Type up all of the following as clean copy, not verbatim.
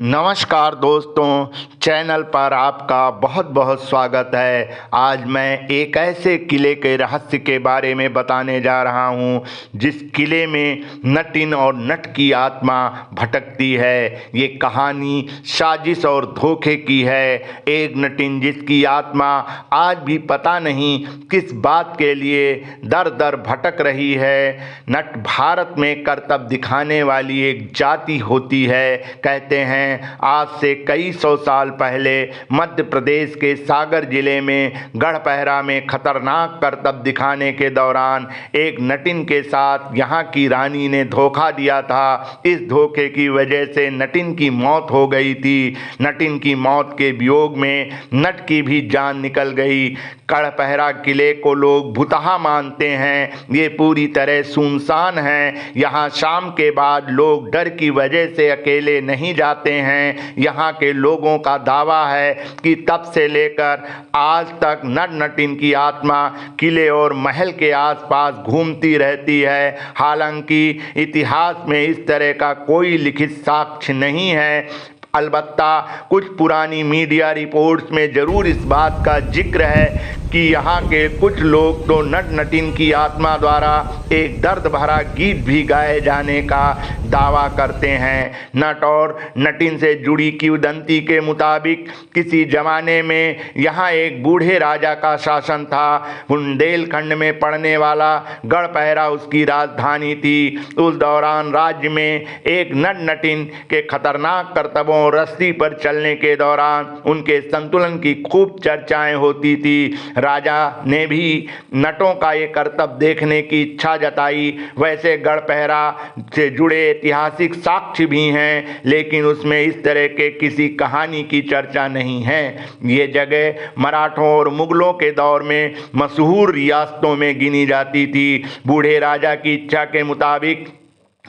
नमस्कार दोस्तों, चैनल पर आपका बहुत बहुत स्वागत है। आज मैं एक ऐसे किले के रहस्य के बारे में बताने जा रहा हूँ जिस किले में नटिन और नट की आत्मा भटकती है। ये कहानी साजिश और धोखे की है। एक नटिन जिसकी आत्मा आज भी पता नहीं किस बात के लिए दर दर भटक रही है। नट भारत में करतब दिखाने वाली एक जाति होती है। कहते हैं आज से कई सौ साल पहले मध्य प्रदेश के सागर जिले में गढ़पहरा में खतरनाक करतब दिखाने के दौरान एक नटिन के साथ यहाँ की रानी ने धोखा दिया था। इस धोखे की वजह से नटिन की मौत हो गई थी। नटिन की मौत के वियोग में नट की भी जान निकल गई। गढ़पहरा किले को लोग भुतहा मानते हैं। ये पूरी तरह सुनसान है। यहाँ शाम के बाद लोग डर की वजह से अकेले नहीं जाते हैं। यहाँ के लोगों का दावा है कि तब से लेकर आज तक नट नटिन की आत्मा किले और महल के आसपास घूमती रहती है। हालांकि इतिहास में इस तरह का कोई लिखित साक्ष्य नहीं है। अलबत्ता कुछ पुरानी मीडिया रिपोर्ट्स में ज़रूर इस बात का जिक्र है कि यहाँ के कुछ लोग तो नट नटिन की आत्मा द्वारा एक दर्द भरा गीत भी गाए जाने का दावा करते हैं। नट और नटिन से जुड़ी किंवदंती के मुताबिक किसी जमाने में यहाँ एक बूढ़े राजा का शासन था। बुंदेलखंड में पड़ने वाला गढ़पहरा उसकी राजधानी थी। उस दौरान राज्य में एक नट नटिन के खतरनाक करतबों और रस्सी पर चलने के दौरान उनके संतुलन की खूब चर्चाएं होती थी। राजा ने भी नटों का ये करतब देखने की इच्छा जताई। वैसे गढ़पहरा से जुड़े ऐतिहासिक साक्ष्य भी हैं, लेकिन उसमें इस तरह के किसी कहानी की चर्चा नहीं है। ये जगह मराठों और मुगलों के दौर में मशहूर रियासतों में गिनी जाती थी। बूढ़े राजा की इच्छा के मुताबिक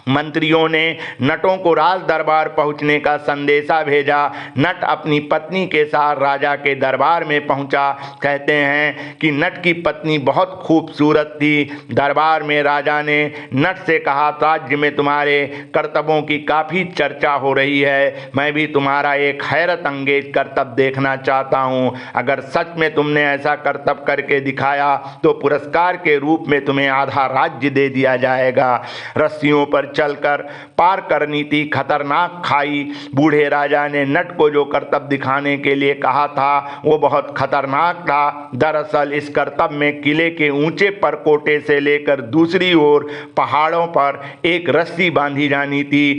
मंत्रियों ने नटों को राज दरबार पहुंचने का संदेशा भेजा। नट अपनी पत्नी के साथ राजा के दरबार में पहुंचा। कहते हैं कि नट की पत्नी बहुत खूबसूरत थी। दरबार में राजा ने नट से कहा, राज्य में तुम्हारे करतबों की काफ़ी चर्चा हो रही है। मैं भी तुम्हारा एक हैरत अंगेज करतब देखना चाहता हूँ। अगर सच में तुमने ऐसा करतब करके दिखाया तो पुरस्कार के रूप में तुम्हें आधा राज्य दे दिया जाएगा। रस्सियों पर चलकर पार करनी थी खतरनाक खाई। बूढ़े राजा ने नट को जो करतब दिखाने के लिए कहा था वो बहुत खतरनाक था। दरअसल इस करतब में किले के ऊंचे परकोटे से लेकर दूसरी ओर पहाड़ों पर एक रस्सी बांधी जानी थी।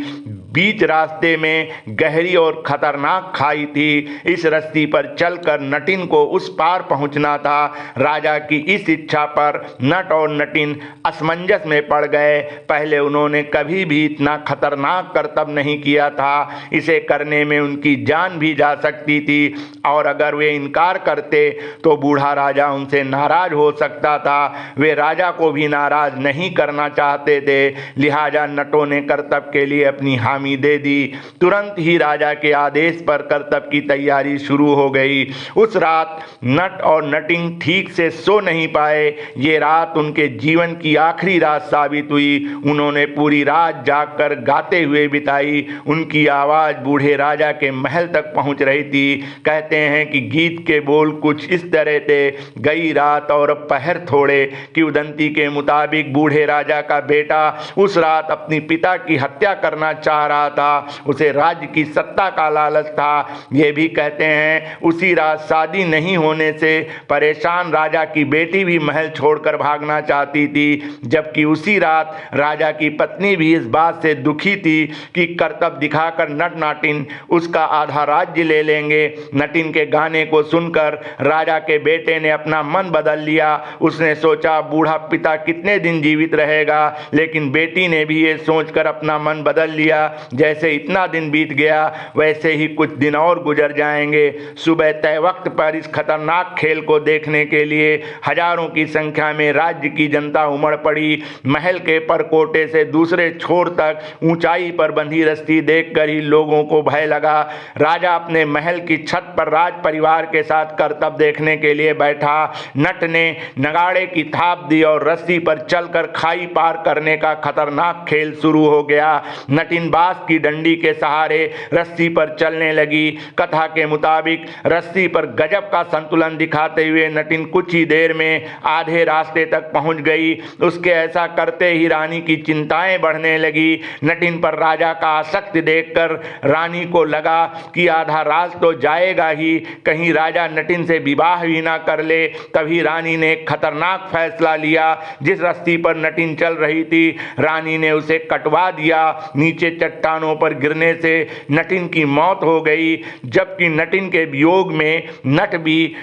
बीच रास्ते में गहरी और खतरनाक खाई थी। इस रस्सी पर चलकर नटिन को उस पार पहुंचना था। राजा की इस इच्छा पर नट और नटिन असमंजस में पड़ गए। पहले उन्होंने कभी भी इतना खतरनाक करतब नहीं किया था। इसे करने में उनकी जान भी जा सकती थी और अगर वे इनकार करते तो बूढ़ा राजा उनसे नाराज हो सकता था। वे राजा को भी नाराज नहीं करना चाहते थे, लिहाजा नटों ने करतब के लिए अपनी हामी दे दी। तुरंत ही राजा के आदेश पर करतब की तैयारी शुरू हो गई। उस रात नट और नटिन ठीक से सो नहीं पाए। ये रात उनके जीवन की आखिरी रात साबित हुई। उन्होंने पूरी रात जागकर गाते हुए बिताई। उनकी आवाज़ बूढ़े राजा के महल तक पहुंच रही थी। कहते हैं कि गीत के बोल कुछ इस तरह थे, गई रात और पहर थोड़े। किंवदंती के मुताबिक बूढ़े राजा का बेटा उस रात अपनी पिता की हत्या करना चाह रहा था। उसे राज्य की सत्ता का लालच था। ये भी कहते हैं उसी रात शादी नहीं होने से परेशान राजा की बेटी भी महल छोड़कर भागना चाहती थी। जबकि उसी रात राजा की पत्नी भी इस बात से दुखी थी कि करतब दिखाकर नट नाटिन उसका आधा राज्य ले लेंगे। नटिन के गाने को सुनकर राजा के बेटे ने अपना मन बदल लिया। उसने सोचा बूढ़ा पिता कितने दिन जीवित रहेगा, लेकिन बेटी ने भी ये सोचकर अपना मन बदल लिया। जैसे इतना दिन बीत गया वैसे ही कुछ दिन और गुजर जाएंगे। सुबह तय वक्त पर इस खतरनाक खेल को देखने के लिए हजारों की संख्या में राज्य की जनता उमड़ पड़ी। महल के परकोटे से दूसरे छोर तक ऊंचाई पर बंधी रस्सी देखकर ही लोगों को भय लगा। राजा अपने महल की छत पर राज परिवार के साथ करतब देखने के लिए बैठा। नट ने नगाड़े की थाप दी और रस्सी पर चलकर खाई पार करने का खतरनाक खेल शुरू हो गया। नटिन बांस की डंडी के सहारे रस्सी पर चलने लगी। कथा के मुताबिक रस्सी पर गजब का संतुलन दिखाते हुए नटिन कुछ ही देर में आधे रास्ते तक पहुंच गई। उसके ऐसा करते ही रानी की चिंताएं बढ़ने लगी। नटिन पर राजा का आसक्ति देखकर रानी को लगा कि आधा राज तो जाएगा ही, कहीं राजा नटिन से विवाह भी ना कर ले। तभी रानी ने एक खतरनाक फैसला लिया। जिस रस्सी पर नटिन चल रही थी रानी ने उसे कटवा दिया। नीचे चट्टानों पर गिरने से नटिन की मौत हो गई, जबकि नटिन के वियोग में नट भी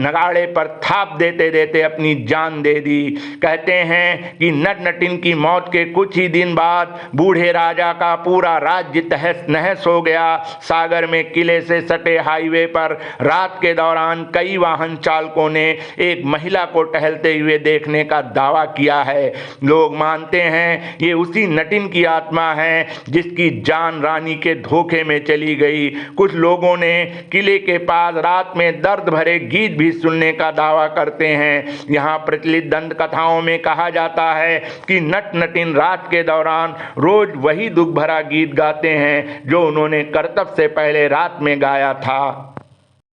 नगाड़े पर थाप देते देते अपनी जान दे दी। कहते हैं कि नट नटिन की मौत के कुछ ही दिन बाद बूढ़े राजा का पूरा राज्य तहस नहस हो गया। सागर में किले से सटे हाईवे पर रात के दौरान कई वाहन चालकों ने एक महिला को टहलते हुए देखने का दावा किया है। लोग मानते हैं ये उसी नटिन की आत्मा है जिसकी जान रानी के धोखे में चली गई। कुछ लोगों ने किले के पास रात में दर्द भरे गीत भी सुनने का दावा करते हैं। यहाँ प्रचलित दंत कथाओं में कहा जाता है कि नट नटिन रात के दौरान रोज वही दुख भरा गीत गाते हैं जो उन्होंने करतब से पहले रात में गाया था।